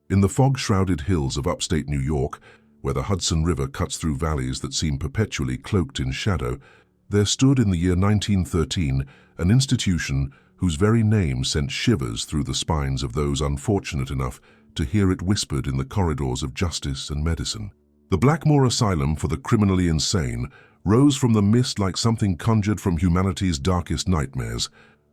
In the fog-shrouded hills of upstate New York, where the Hudson River cuts through valleys that seem perpetually cloaked in shadow, there stood in the year 1913 an institution whose very name sent shivers through the spines of those unfortunate enough to hear it whispered in the corridors of justice and medicine. The Blackmore Asylum for the Criminally Insane rose from the mist like something conjured from humanity's darkest nightmares,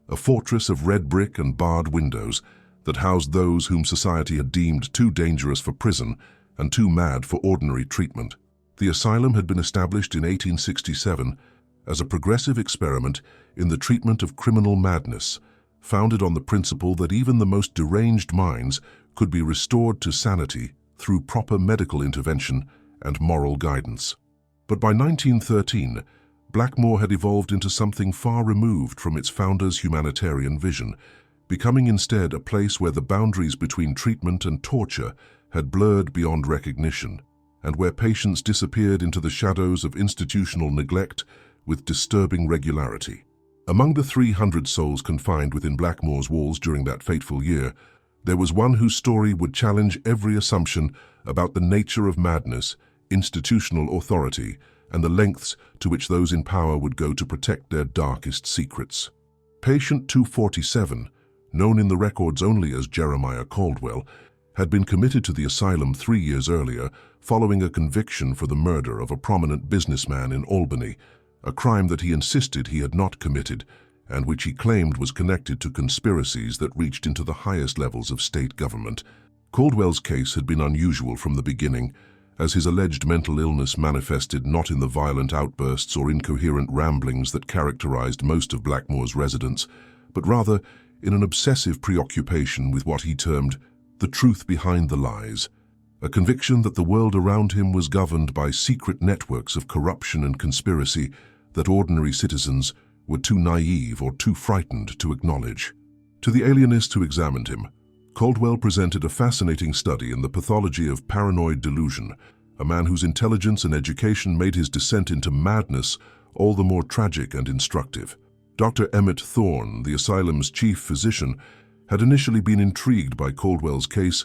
a fortress of red brick and barred windows that housed those whom society had deemed too dangerous for prison and too mad for ordinary treatment. The asylum had been established in 1867 as a progressive experiment in the treatment of criminal madness, founded on the principle that even the most deranged minds could be restored to sanity through proper medical intervention and moral guidance. But by 1913, Blackmore had evolved into something far removed from its founder's humanitarian vision, becoming instead a place where the boundaries between treatment and torture had blurred beyond recognition, and where patients disappeared into the shadows of institutional neglect with disturbing regularity. Among the 300 souls confined within Blackmore's walls during that fateful year, there was one whose story would challenge every assumption about the nature of madness, institutional authority, and the lengths to which those in power would go to protect their darkest secrets. Patient 247, known in the records only as Jeremiah Caldwell, had been committed to the asylum 3 years earlier following a conviction for the murder of a prominent businessman in Albany, a crime that he insisted he had not committed and which he claimed was connected to conspiracies that reached into the highest levels of state government. Caldwell's case had been unusual from the beginning, as his alleged mental illness manifested not in the violent outbursts or incoherent ramblings that characterized most of Blackmore's residents, but rather in an obsessive preoccupation with what he termed the truth behind the lies, a conviction that the world around him was governed by secret networks of corruption and conspiracy that ordinary citizens were too naive or too frightened to acknowledge. To the alienist who examined him, Caldwell presented a fascinating study in the pathology of paranoid delusion, a man whose intelligence and education made his descent into madness all the more tragic and instructive. Dr. Emmett Thorne, the asylum's chief physician, had initially been intrigued by Caldwell's case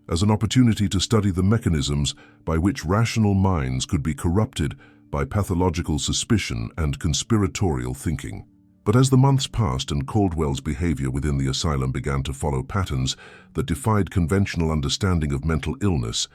as an opportunity to study the mechanisms by which rational minds could be corrupted by pathological suspicion and conspiratorial thinking. But as the months passed and Caldwell's behavior within the asylum began to follow patterns that defied conventional understanding of mental illness,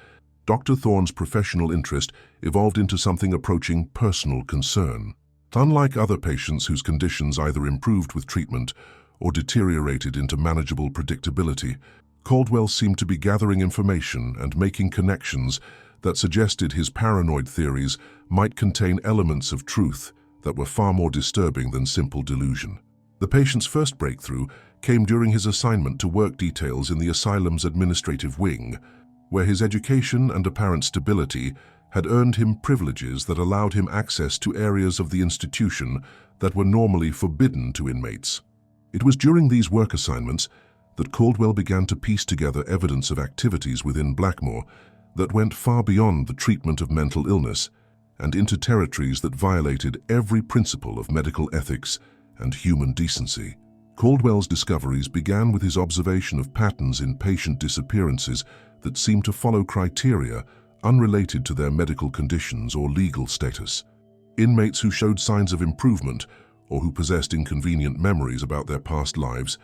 Dr. Thorne's professional interest evolved into something approaching personal concern. Unlike other patients whose conditions either improved with treatment or deteriorated into manageable predictability, Caldwell seemed to be gathering information and making connections that suggested his paranoid theories might contain elements of truth that were far more disturbing than simple delusion. The patient's first breakthrough came during his assignment to work details in the asylum's administrative wing, where his education and apparent stability had earned him privileges that allowed him access to areas of the institution that were normally forbidden to inmates. It was during these work assignments that Caldwell began to piece together evidence of activities within Blackmore that went far beyond the treatment of mental illness and into territories that violated every principle of medical ethics and human decency. Caldwell's discoveries began with his observation of patterns in patient disappearances that seemed to follow criteria unrelated to their medical conditions or legal status. Inmates who showed signs of improvement or who possessed inconvenient memories about their past lives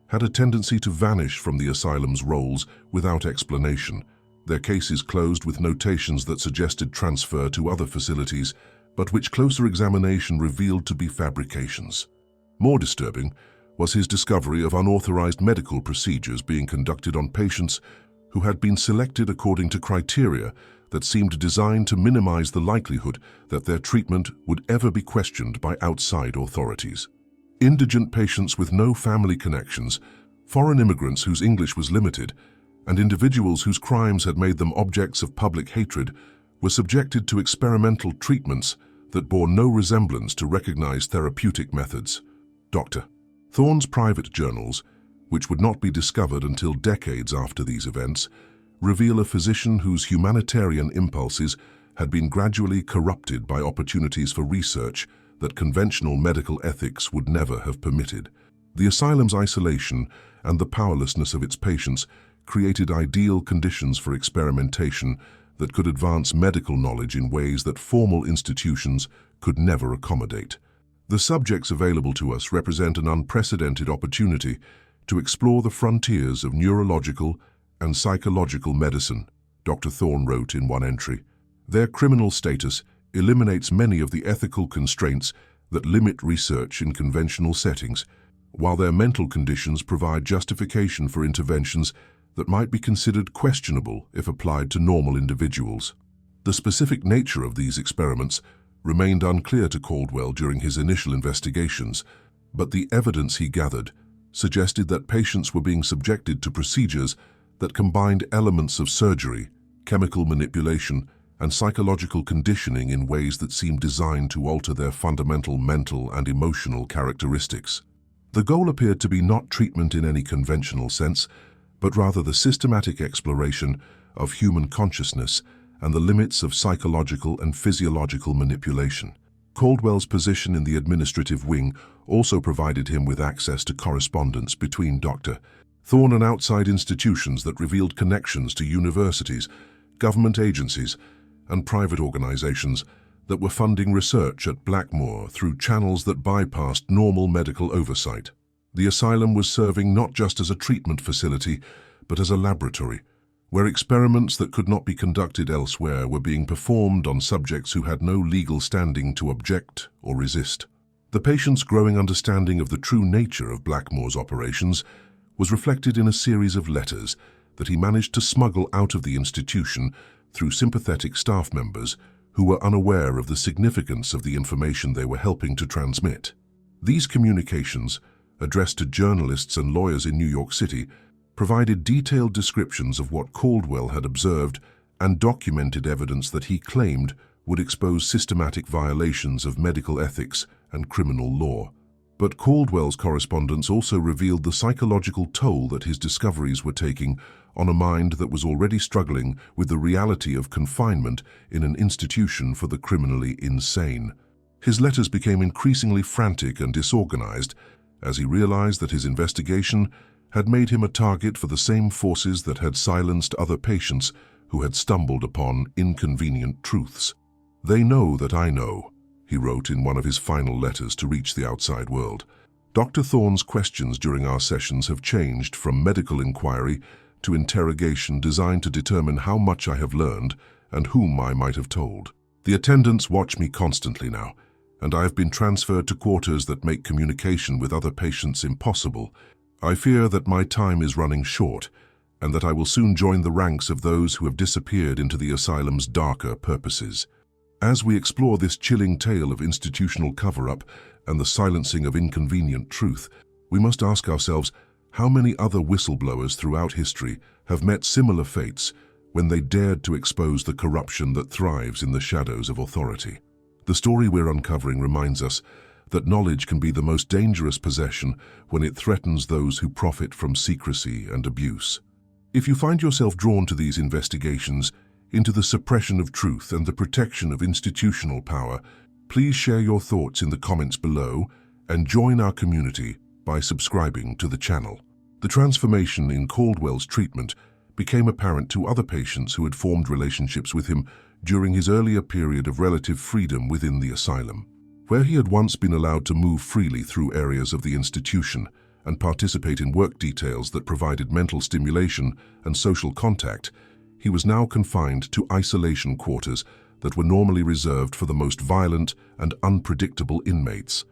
had a tendency to vanish from the asylum's rolls without explanation, their cases closed with notations that suggested transfer to other facilities, but which closer examination revealed to be fabrications. More disturbing was his discovery of unauthorized medical procedures being conducted on patients who had been selected according to criteria that seemed designed to minimize the likelihood that their treatment would ever be questioned by outside authorities. Indigent patients with no family connections, foreign immigrants whose English was limited, and individuals whose crimes had made them objects of public hatred were subjected to experimental treatments that bore no resemblance to recognized therapeutic methods. Dr. Thorne's private journals, which would not be discovered until decades after these events, reveal a physician whose humanitarian impulses had been gradually corrupted by opportunities for research that conventional medical ethics would never have permitted. The asylum's isolation and the powerlessness of its patients created ideal conditions for experimentation that could advance medical knowledge in ways that formal institutions could never accommodate. The subjects available to us represent an unprecedented opportunity to explore the frontiers of neurological and psychological medicine, Dr. Thorne wrote in one entry. Their criminal status eliminates many of the ethical constraints that limit research in conventional settings, while their mental conditions provide justification for interventions that might be considered questionable if applied to normal individuals. The specific nature of these experiments remained unclear to Caldwell during his initial investigations, but the evidence he gathered suggested that patients were being subjected to procedures that combined elements of surgery, chemical manipulation, and psychological conditioning in ways that seemed designed to alter their fundamental mental and emotional characteristics. The goal appeared to be not treatment in any conventional sense, but rather the systematic exploration of human consciousness and the limits of psychological and physiological manipulation. Caldwell's position in the administrative wing also provided him with access to correspondence between Dr. Thorne and outside institutions that revealed connections to universities, government agencies, and private organizations that were funding research at Blackmore through channels that bypassed normal medical oversight. The asylum was serving not just as a treatment facility, but as a laboratory, where experiments that could not be conducted elsewhere were being performed on subjects who had no legal standing to object or resist. The patient's growing understanding of the true nature of Blackmore's operations was reflected in a series of letters that he managed to smuggle out of the institution through sympathetic staff members who were unaware of the significance of the information they were helping to transmit. These communications, addressed to journalists and lawyers in New York City, provided detailed descriptions of what Caldwell had observed and documented evidence that he claimed would expose systematic violations of medical ethics and criminal law. But Caldwell's correspondence also revealed the psychological toll that his discoveries were taking on a mind that was already struggling with the reality of confinement in an institution for the criminally insane. His letters became increasingly frantic and disorganized as he realized that his investigation had made him a target for the same forces that had silenced other patients who had stumbled upon inconvenient truths. "They know that I know," he wrote in one of his final letters to reach the outside world. Dr. Thorne's questions during our sessions have changed from medical inquiry to interrogation designed to determine how much I have learned and whom I might have told. The attendants watch me constantly now, and I have been transferred to quarters that make communication with other patients impossible. I fear that my time is running short, and that I will soon join the ranks of those who have disappeared into the asylum's darker purposes. As we explore this chilling tale of institutional cover-up and the silencing of inconvenient truth, we must ask ourselves how many other whistleblowers throughout history have met similar fates when they dared to expose the corruption that thrives in the shadows of authority. The story we're uncovering reminds us that knowledge can be the most dangerous possession when it threatens those who profit from secrecy and abuse. If you find yourself drawn to these investigations into the suppression of truth and the protection of institutional power, please share your thoughts in the comments below and join our community by subscribing to the channel. The transformation in Caldwell's treatment became apparent to other patients who had formed relationships with him during his earlier period of relative freedom within the asylum. Where he had once been allowed to move freely through areas of the institution and participate in work details that provided mental stimulation and social contact, he was now confined to isolation quarters that were normally reserved for the most violent and unpredictable inmates.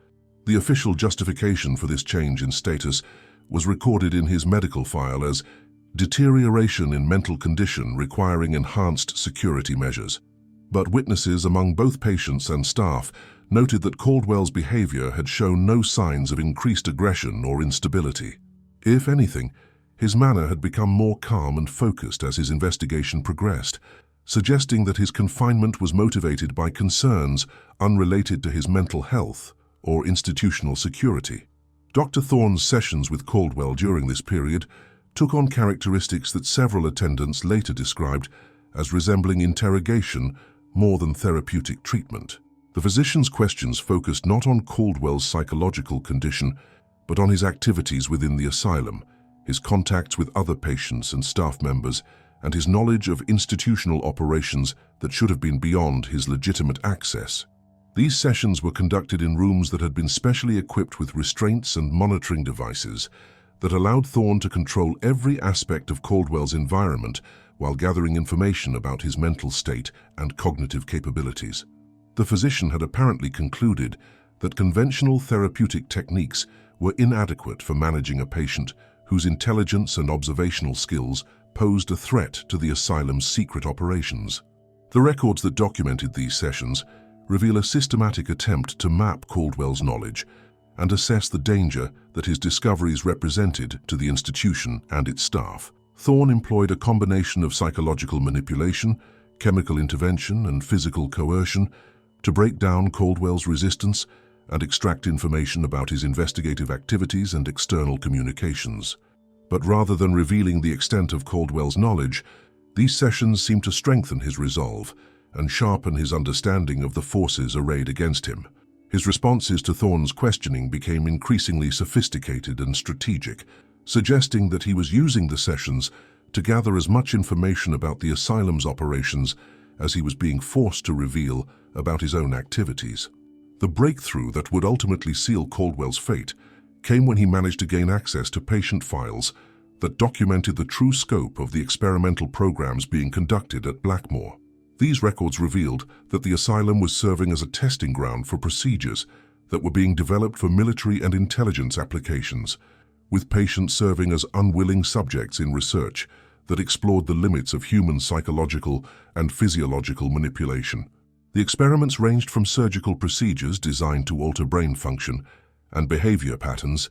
The official justification for this change in status was recorded in his medical file as deterioration in mental condition requiring enhanced security measures. But witnesses among both patients and staff noted that Caldwell's behavior had shown no signs of increased aggression or instability. If anything, his manner had become more calm and focused as his investigation progressed, suggesting that his confinement was motivated by concerns unrelated to his mental health or institutional security. Dr. Thorne's sessions with Caldwell during this period took on characteristics that several attendants later described as resembling interrogation more than therapeutic treatment. The physician's questions focused not on Caldwell's psychological condition, but on his activities within the asylum, his contacts with other patients and staff members, and his knowledge of institutional operations that should have been beyond his legitimate access. These sessions were conducted in rooms that had been specially equipped with restraints and monitoring devices that allowed Thorne to control every aspect of Caldwell's environment while gathering information about his mental state and cognitive capabilities. The physician had apparently concluded that conventional therapeutic techniques were inadequate for managing a patient whose intelligence and observational skills posed a threat to the asylum's secret operations. The records that documented these sessions reveal a systematic attempt to map Caldwell's knowledge and assess the danger that his discoveries represented to the institution and its staff. Thorne employed a combination of psychological manipulation, chemical intervention, and physical coercion to break down Caldwell's resistance and extract information about his investigative activities and external communications. But rather than revealing the extent of Caldwell's knowledge, these sessions seemed to strengthen his resolve and sharpen his understanding of the forces arrayed against him. His responses to Thorne's questioning became increasingly sophisticated and strategic, suggesting that he was using the sessions to gather as much information about the asylum's operations as he was being forced to reveal about his own activities. The breakthrough that would ultimately seal Caldwell's fate came when he managed to gain access to patient files that documented the true scope of the experimental programs being conducted at Blackmore. These records revealed that the asylum was serving as a testing ground for procedures that were being developed for military and intelligence applications, with patients serving as unwilling subjects in research that explored the limits of human psychological and physiological manipulation. The experiments ranged from surgical procedures designed to alter brain function and behavior patterns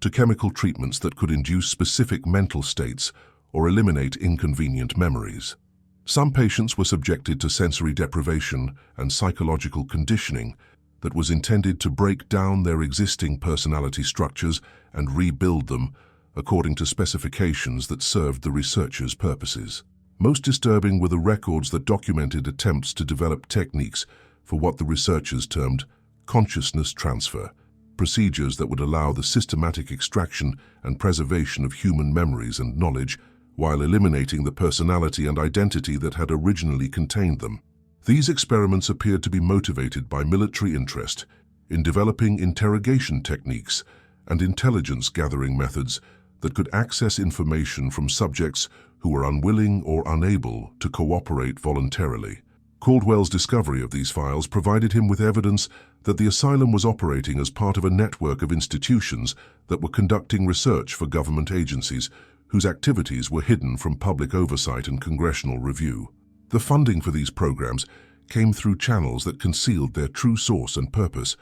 to chemical treatments that could induce specific mental states or eliminate inconvenient memories. Some patients were subjected to sensory deprivation and psychological conditioning that was intended to break down their existing personality structures and rebuild them according to specifications that served the researchers' purposes. Most disturbing were the records that documented attempts to develop techniques for what the researchers termed consciousness transfer, procedures that would allow the systematic extraction and preservation of human memories and knowledge while eliminating the personality and identity that had originally contained them. These experiments appeared to be motivated by military interest in developing interrogation techniques and intelligence-gathering methods that could access information from subjects who were unwilling or unable to cooperate voluntarily. Caldwell's discovery of these files provided him with evidence that the asylum was operating as part of a network of institutions that were conducting research for government agencies whose activities were hidden from public oversight and congressional review. The funding for these programs came through channels that concealed their true source and purpose,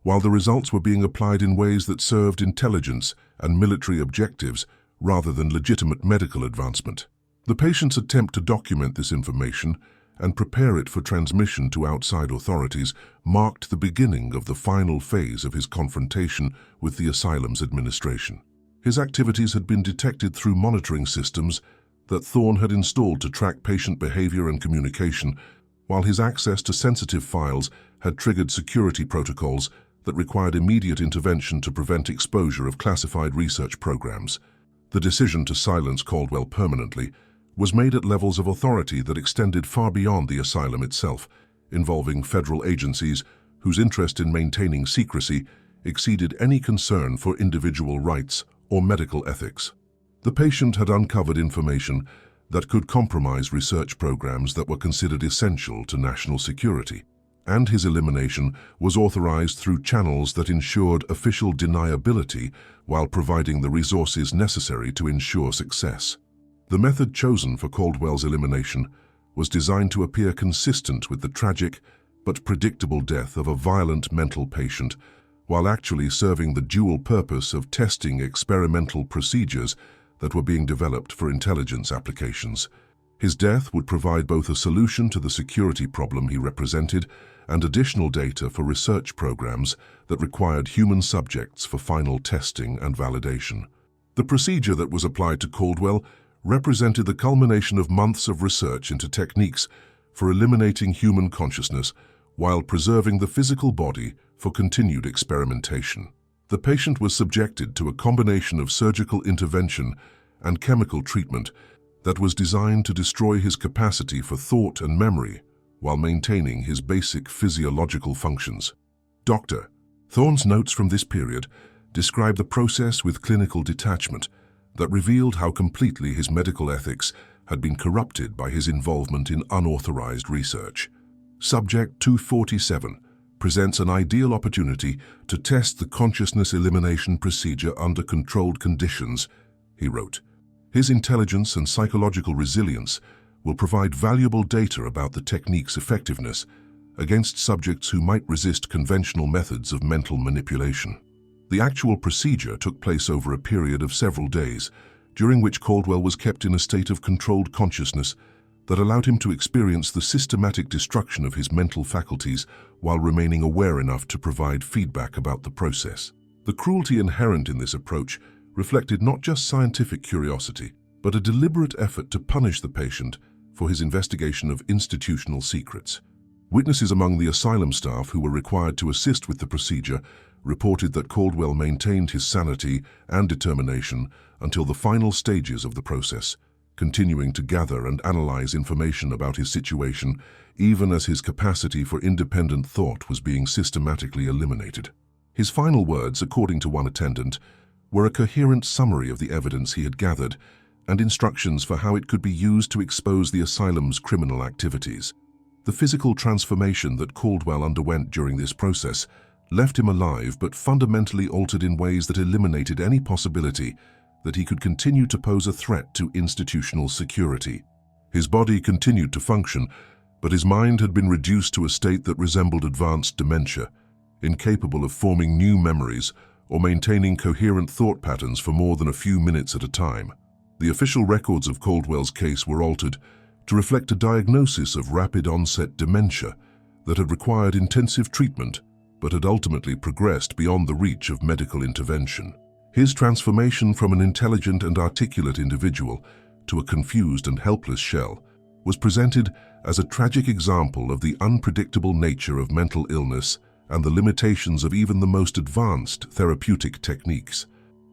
while the results were being applied in ways that served intelligence and military objectives rather than legitimate medical advancement. The patient's attempt to document this information and prepare it for transmission to outside authorities marked the beginning of the final phase of his confrontation with the asylum's administration. His activities had been detected through monitoring systems that Thorne had installed to track patient behavior and communication, while his access to sensitive files had triggered security protocols that required immediate intervention to prevent exposure of classified research programs. The decision to silence Caldwell permanently was made at levels of authority that extended far beyond the asylum itself, involving federal agencies whose interest in maintaining secrecy exceeded any concern for individual rights or medical ethics. The patient had uncovered information that could compromise research programs that were considered essential to national security, and his elimination was authorized through channels that ensured official deniability while providing the resources necessary to ensure success. The method chosen for Caldwell's elimination was designed to appear consistent with the tragic but predictable death of a violent mental patient, while actually serving the dual purpose of testing experimental procedures that were being developed for intelligence applications. His death would provide both a solution to the security problem he represented and additional data for research programs that required human subjects for final testing and validation. The procedure that was applied to Caldwell represented the culmination of months of research into techniques for eliminating human consciousness while preserving the physical body for continued experimentation. The patient was subjected to a combination of surgical intervention and chemical treatment that was designed to destroy his capacity for thought and memory while maintaining his basic physiological functions. Dr. Thorne's notes from this period describe the process with clinical detachment that revealed how completely his medical ethics had been corrupted by his involvement in unauthorized research. Subject 247 presents an ideal opportunity to test the consciousness elimination procedure under controlled conditions, he wrote. His intelligence and psychological resilience will provide valuable data about the technique's effectiveness against subjects who might resist conventional methods of mental manipulation. The actual procedure took place over a period of several days, during which Caldwell was kept in a state of controlled consciousness that allowed him to experience the systematic destruction of his mental faculties while remaining aware enough to provide feedback about the process. The cruelty inherent in this approach reflected not just scientific curiosity, but a deliberate effort to punish the patient for his investigation of institutional secrets. Witnesses among the asylum staff who were required to assist with the procedure reported that Caldwell maintained his sanity and determination until the final stages of the process, continuing to gather and analyze information about his situation, even as his capacity for independent thought was being systematically eliminated. His final words, according to one attendant, were a coherent summary of the evidence he had gathered and instructions for how it could be used to expose the asylum's criminal activities. The physical transformation that Caldwell underwent during this process left him alive but fundamentally altered in ways that eliminated any possibility that he could continue to pose a threat to institutional security. His body continued to function, but his mind had been reduced to a state that resembled advanced dementia, incapable of forming new memories or maintaining coherent thought patterns for more than a few minutes at a time. The official records of Caldwell's case were altered to reflect a diagnosis of rapid-onset dementia that had required intensive treatment but had ultimately progressed beyond the reach of medical intervention. His transformation from an intelligent and articulate individual to a confused and helpless shell was presented as a tragic example of the unpredictable nature of mental illness and the limitations of even the most advanced therapeutic techniques.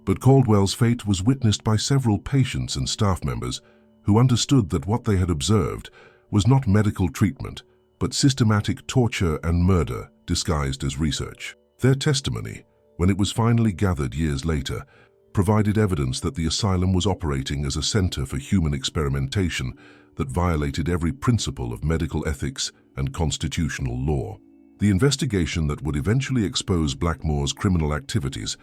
But Caldwell's fate was witnessed by several patients and staff members who understood that what they had observed was not medical treatment, but systematic torture and murder disguised as research. Their testimony, when it was finally gathered years later, provided evidence that the asylum was operating as a center for human experimentation that violated every principle of medical ethics and constitutional law. The investigation that would eventually expose Blackmore's criminal activities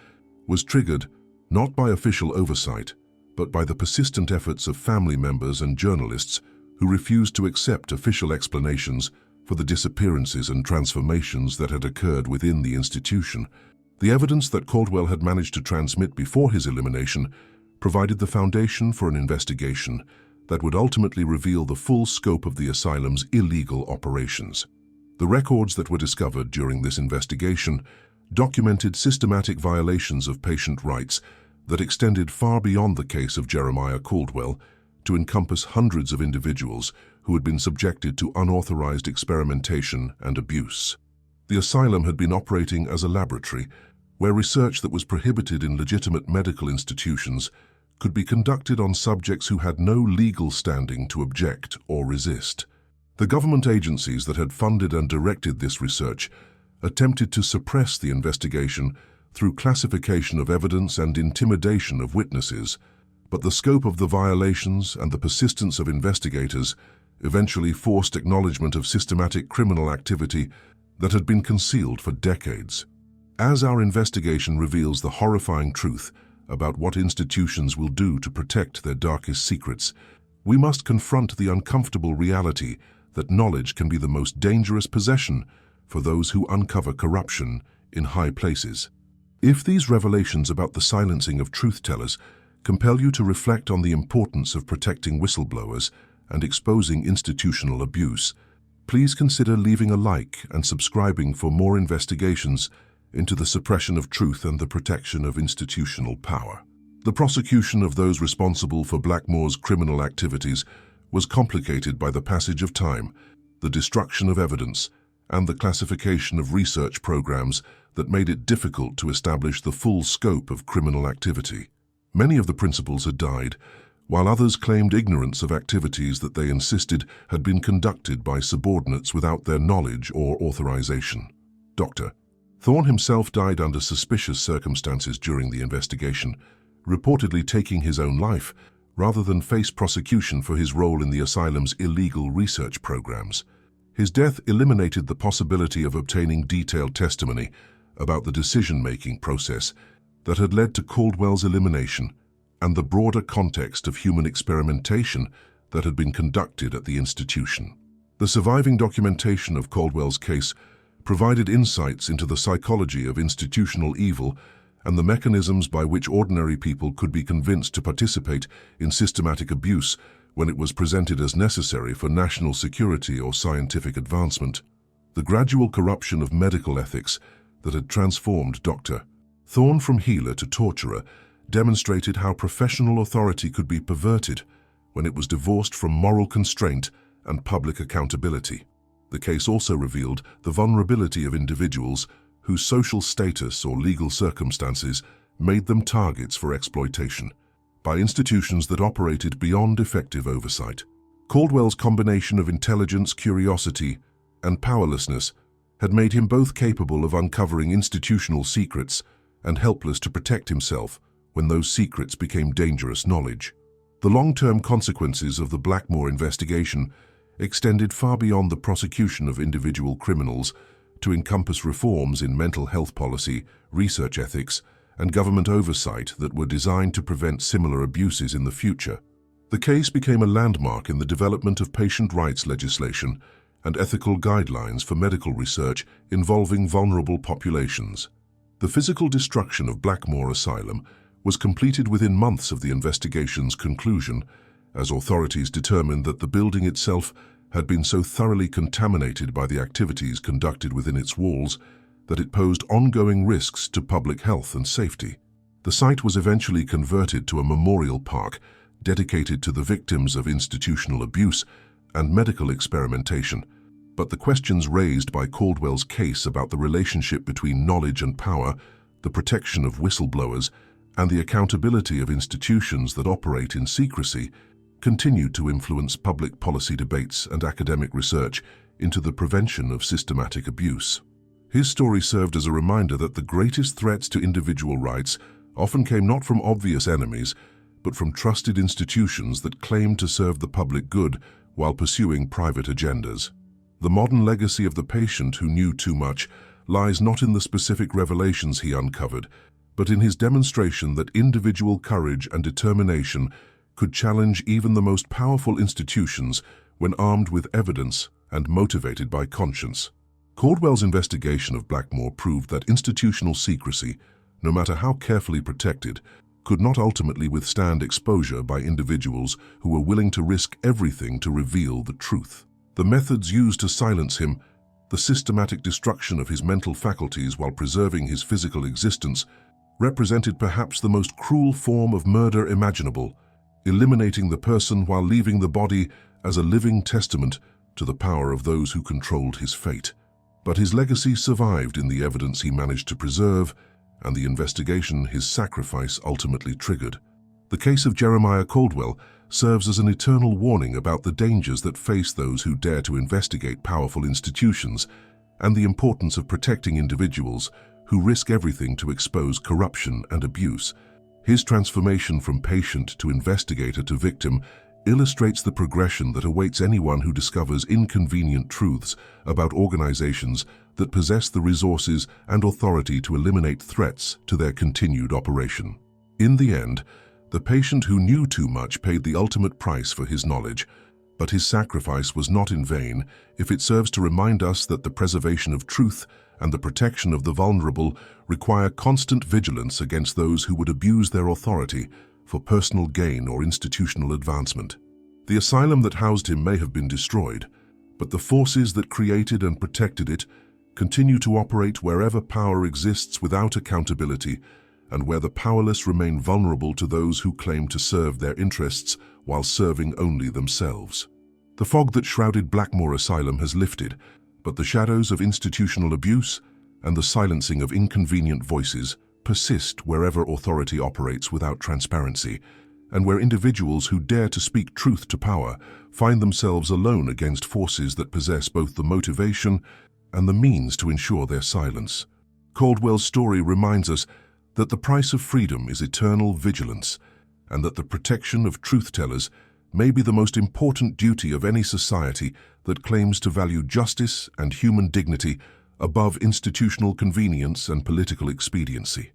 was triggered not by official oversight, but by the persistent efforts of family members and journalists who refused to accept official explanations for the disappearances and transformations that had occurred within the institution. The evidence that Caldwell had managed to transmit before his elimination provided the foundation for an investigation that would ultimately reveal the full scope of the asylum's illegal operations. The records that were discovered during this investigation documented systematic violations of patient rights that extended far beyond the case of Jeremiah Caldwell to encompass hundreds of individuals who had been subjected to unauthorized experimentation and abuse. The asylum had been operating as a laboratory where research that was prohibited in legitimate medical institutions could be conducted on subjects who had no legal standing to object or resist. The government agencies that had funded and directed this research attempted to suppress the investigation through classification of evidence and intimidation of witnesses, but the scope of the violations and the persistence of investigators eventually forced acknowledgement of systematic criminal activity that had been concealed for decades. As our investigation reveals the horrifying truth about what institutions will do to protect their darkest secrets, we must confront the uncomfortable reality that knowledge can be the most dangerous possession for those who uncover corruption in high places. If these revelations about the silencing of truth-tellers compel you to reflect on the importance of protecting whistleblowers and exposing institutional abuse, please consider leaving a like and subscribing for more investigations into the suppression of truth and the protection of institutional power. The prosecution of those responsible for Blackmore's criminal activities was complicated by the passage of time, the destruction of evidence, and the classification of research programs that made it difficult to establish the full scope of criminal activity. Many of the principals had died, while others claimed ignorance of activities that they insisted had been conducted by subordinates without their knowledge or authorization. Dr. Thorne himself died under suspicious circumstances during the investigation, reportedly taking his own life rather than face prosecution for his role in the asylum's illegal research programs. His death eliminated the possibility of obtaining detailed testimony about the decision-making process that had led to Caldwell's elimination and the broader context of human experimentation that had been conducted at the institution. The surviving documentation of Caldwell's case provided insights into the psychology of institutional evil and the mechanisms by which ordinary people could be convinced to participate in systematic abuse when it was presented as necessary for national security or scientific advancement. The gradual corruption of medical ethics that had transformed Dr. Thorne from healer to torturer demonstrated how professional authority could be perverted when it was divorced from moral constraint and public accountability. The case also revealed the vulnerability of individuals whose social status or legal circumstances made them targets for exploitation by institutions that operated beyond effective oversight. Caldwell's combination of intelligence, curiosity, and powerlessness had made him both capable of uncovering institutional secrets and helpless to protect himself when those secrets became dangerous knowledge. The long-term consequences of the Blackmore investigation extended far beyond the prosecution of individual criminals to encompass reforms in mental health policy, research ethics, and government oversight that were designed to prevent similar abuses in the future. The case became a landmark in the development of patient rights legislation and ethical guidelines for medical research involving vulnerable populations. The physical destruction of Blackmore Asylum was completed within months of the investigation's conclusion, as authorities determined that the building itself had been so thoroughly contaminated by the activities conducted within its walls that it posed ongoing risks to public health and safety. The site was eventually converted to a memorial park dedicated to the victims of institutional abuse and medical experimentation, but the questions raised by Caldwell's case about the relationship between knowledge and power, the protection of whistleblowers, and the accountability of institutions that operate in secrecy continued to influence public policy debates and academic research into the prevention of systematic abuse. His story served as a reminder that the greatest threats to individual rights often came not from obvious enemies, but from trusted institutions that claimed to serve the public good while pursuing private agendas. The modern legacy of the patient who knew too much lies not in the specific revelations he uncovered, but in his demonstration that individual courage and determination could challenge even the most powerful institutions when armed with evidence and motivated by conscience. Caldwell's investigation of Blackmore proved that institutional secrecy, no matter how carefully protected, could not ultimately withstand exposure by individuals who were willing to risk everything to reveal the truth. The methods used to silence him, the systematic destruction of his mental faculties while preserving his physical existence, represented perhaps the most cruel form of murder imaginable, eliminating the person while leaving the body as a living testament to the power of those who controlled his fate. But his legacy survived in the evidence he managed to preserve and the investigation his sacrifice ultimately triggered. The case of Jeremiah Caldwell serves as an eternal warning about the dangers that face those who dare to investigate powerful institutions and the importance of protecting individuals who risk everything to expose corruption and abuse. His transformation from patient to investigator to victim illustrates the progression that awaits anyone who discovers inconvenient truths about organizations that possess the resources and authority to eliminate threats to their continued operation. In the end, the patient who knew too much paid the ultimate price for his knowledge, but his sacrifice was not in vain if it serves to remind us that the preservation of truth and the protection of the vulnerable require constant vigilance against those who would abuse their authority for personal gain or institutional advancement. The asylum that housed him may have been destroyed, but the forces that created and protected it continue to operate wherever power exists without accountability and where the powerless remain vulnerable to those who claim to serve their interests while serving only themselves. The fog that shrouded Blackmore Asylum has lifted, But the shadows of institutional abuse and the silencing of inconvenient voices persist wherever authority operates without transparency, and where individuals who dare to speak truth to power find themselves alone against forces that possess both the motivation and the means to ensure their silence. Caldwell's story reminds us that the price of freedom is eternal vigilance, and that the protection of truth-tellers may be the most important duty of any society that claims to value justice and human dignity above institutional convenience and political expediency.